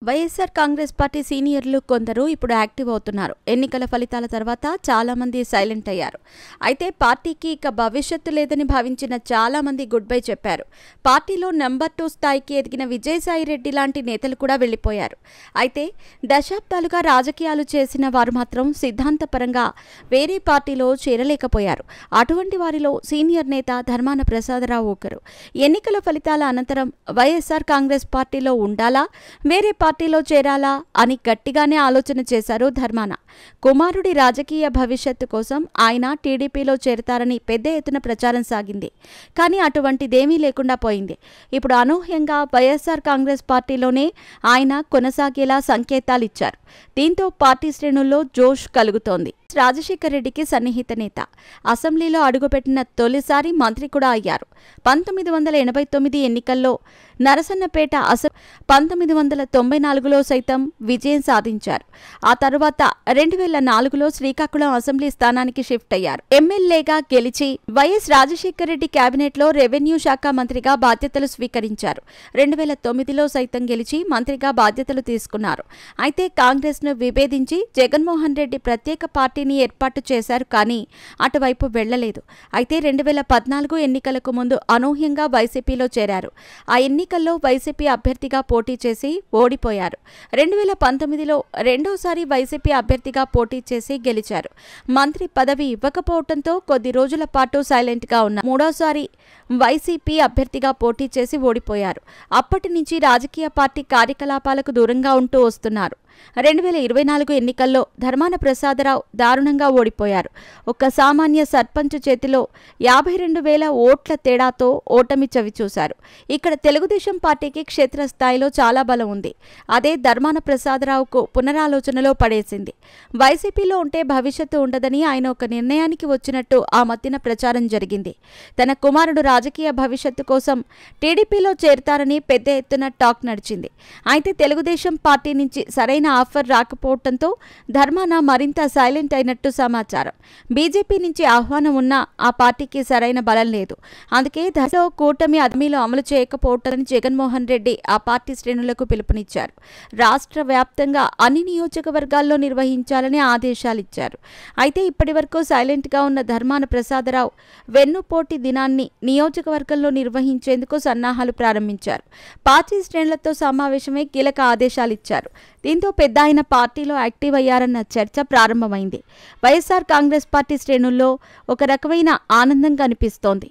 YSR Congress party సీనియర్లు కొందరు ఇప్పుడు యాక్టివ్ అవుతున్నారు. ఎన్నికల ఫలితాల తర్వాత చాలా మంది సైలెంట్ అయ్యారు. అయితే పార్టీకి ఇక భవిష్యత్తు లేదని భావించిన చాలా మంది గుడ్ బై చెప్పారు. పార్టీలో నెంబర్ 2 స్థాయికి ఎదిగిన విజయసాయిరెడ్డి లాంటి నేతలు కూడా వెళ్లిపోయారు. అయితే దశాబ్దాలుగా రాజకీయాలు చేసిన వారు మాత్రం సిద్ధాంతపరంగా వేరే పార్టీలో చేరలేకపోయారు. అటువంటి వారిలో సీనియర్ నేత ధర్మాన ప్రసాదరావు ఒకరు. ఎన్నికల ఫలితాల అనంతరం వైఎస్ఆర్ కాంగ్రెస్ పార్టీలో ఉండాలా, వేరే పార్టీలో చేరాలా అని గట్టిగానే ఆలోచన చేశారు ధర్మాన. కుమారుడి రాజకీయ భవిష్యత్తు కోసం ఆయన టీడీపీలో చేరతారని పెద్ద ఎత్తున ప్రచారం సాగింది. కానీ అటువంటిదేమీ లేకుండా పోయింది. ఇప్పుడు అనూహ్యంగా వైఎస్ఆర్ కాంగ్రెస్ పార్టీలోనే ఆయన కొనసాగేలా సంకేతాలిచ్చారు. దీంతో పార్టీ శ్రేణుల్లో జోష్ కలుగుతోంది. రాజశేఖర్ రెడ్డికి సన్నిహిత నేత. అసెంబ్లీలో అడుగుపెట్టిన తొలిసారి మంత్రి కూడా అయ్యారు. 1989 ఎన్నికల్లో నరసన్నపేట 1994లో సైతం విజయం సాధించారు. ఆ తరువాత 2004లో శ్రీకాకుళం అసెంబ్లీ స్థానానికి షిఫ్ట్ అయ్యారు. ఎమ్మెల్యేగా గెలిచి వైఎస్ రాజశేఖర్ రెడ్డి కేబినెట్లో రెవెన్యూ శాఖ మంత్రిగా బాధ్యతలు స్వీకరించారు. 2009లో సైతం గెలిచి మంత్రిగా బాధ్యతలు తీసుకున్నారు. అయితే కాంగ్రెస్ను విభేదించి జగన్మోహన్ రెడ్డి ప్రత్యేక పార్టీని ఏర్పాటు చేశారు. కానీ అటువైపు వెళ్లలేదు. అయితే 2014 ఎన్నికలకు ముందు అనూహ్యంగా వైసీపీలో చేరారు. ఆ ఎన్నికల్లో వైసీపీ అభ్యర్థిగా పోటీ చేసి ఓడిపోయారు. 2019లో రెండోసారి వైసీపీ అభ్యర్థిగా పోటీ చేసి గెలిచారు. మంత్రి పదవి ఇవ్వకపోవడంతో కొద్ది రోజుల పాటు సైలెంట్గా ఉన్నారు. మూడోసారి వైసీపీ అభ్యర్థిగా పోటీ చేసి ఓడిపోయారు. అప్పటి నుంచి రాజకీయ పార్టీ కార్యకలాపాలకు దూరంగా ఉంటూ వస్తున్నారు. 2024 ఎన్నికల్లో ధర్మాన ప్రసాదరావు దారుణంగా ఓడిపోయారు. ఒక సామాన్య సర్పంచ్ చేతిలో 52,000 ఓట్ల తేడాతో ఓటమి చవిచూశారు. ఇక్కడ తెలుగుదేశం పార్టీకి క్షేత్రస్థాయిలో చాలా బలం ఉంది. అదే ధర్మాన ప్రసాదరావుకు పునరాలోచనలో పడేసింది. వైసీపీలో ఉంటే భవిష్యత్తు ఉండదని ఆయన ఒక నిర్ణయానికి వచ్చినట్టు ఆ మధ్యన ప్రచారం జరిగింది. తన కుమారుడు రాజకీయ భవిష్యత్తు కోసం టీడీపీలో చేరతారని పెద్ద ఎత్తున టాక్ నడిచింది. అయితే తెలుగుదేశం పార్టీ నుంచి సరైన ఆఫర్ రాకపోవడంతో ధర్మాన మరింత సైలెంట్ అయినట్టు సమాచారం. బీజేపీ నుంచి ఆహ్వానం ఉన్నా ఆ పార్టీకి సరైన బలం లేదు. అందుకే దశలో కూటమి హామీలు అమలు చేయకపోవటాన్ని జగన్మోహన్ రెడ్డి ఆ పార్టీ శ్రేణులకు పిలుపునిచ్చారు. రాష్ట్ర వ్యాప్తంగా అన్ని నియోజకవర్గాల్లో నిర్వహించాలని ఆదేశాలిచ్చారు. అయితే ఇప్పటి వరకు సైలెంట్గా ఉన్న ధర్మాన ప్రసాదరావు వెన్నుపోటి దినాన్ని నియోజకవర్గంలో నిర్వహించేందుకు సన్నాహాలు ప్రారంభించారు. పార్టీ శ్రేణులతో సమావేశమై కీలక ఆదేశాలిచ్చారు. దీంతో పెద్ద ఆయన పార్టీలో యాక్టివ్ అయ్యారన్న చర్చ ప్రారంభమైంది. వైఎస్ఆర్ కాంగ్రెస్ పార్టీ శ్రేణుల్లో ఒక రకమైన ఆనందం కనిపిస్తోంది.